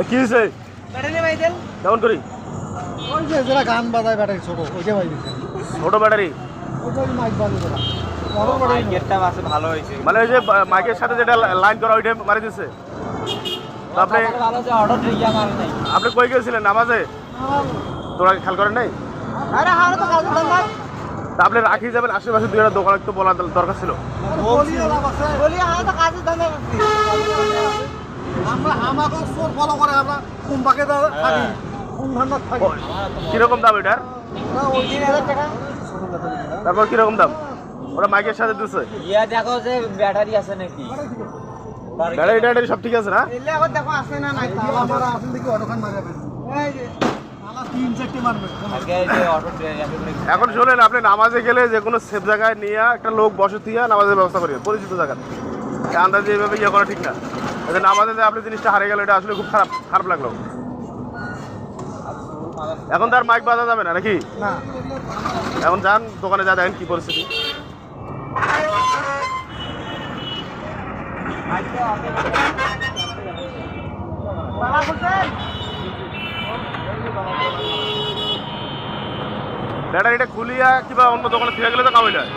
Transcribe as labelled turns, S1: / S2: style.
S1: কি হয়েছে কেমন করি
S2: ওই যে যারা গান বাজায় ব্যাটারি ছোট ওইটা ভাই দিচ্ছে
S1: ছোট ব্যাটারি
S2: ওই যে মাইক বাজায় যারা বড় ব্যাটারি
S3: মাইকেরটা আছে ভালো হয়েছে
S1: মানে ওই যে মাইকের সাথে যেটা লাইন করা ওইটা মারি দিচ্ছে তো আপনি
S3: ভালো যে অর্ডার দিয়া মারে নাই
S1: আপনি কই গেছিলেন নামাজে তোরা খেয়াল করেন নাই
S2: আরে হারে তো কাজ দেন না
S1: তা আপনি রাখি যাবেন আশেপাশে দুই একটা দোকান একটু বলা দরকার ছিল
S2: বলি হারে তো কাজ দেন না আমরা আমাকে সোর ফলো করে আমরা কুম্বাকে থাকি কোন ধান্দাত থাকি
S1: কিরকম দাম এটার
S2: ওই 3000 টাকা
S1: তারপর কিরকম দাম ওরা মাইকের সাথে দিচ্ছে
S3: ইয়া দেখো যে ব্যাটারি আছে নাকি
S1: ব্যাটারি ট্যাটারি সব ঠিক আছে না
S2: এলে আবার দেখো আসে না নাই তালা মারা আসেন দেখি অটোখান মারা এই যে তালা 3-4টি মারবে
S3: আগে যে অটো
S1: এখন শোনেন আপনি নামাজে গেলে যে কোনো সেফ জায়গায় নিয়ে একটা লোক বসে দিয়ে নামাজের ব্যবস্থা করিয়ে পরিচিত জায়গা আন্দাজে এইভাবে ইয়ে করা ঠিক না এতে নামাজে যে আপনি জিনিসটা হারিয়ে গেল এটা আসলে খুব খারাপ লাগলো এখন তার মাইক বাজা যাবে না নাকি
S2: না
S1: এখন যান দোকানে যা দেখেন কি পরিস্থিতি
S2: তালা খুলছেন
S1: ব্যাটারিটা খুলিয়া কিংবা অন্য দোকানে থেকে গেলে তো কামাই নয়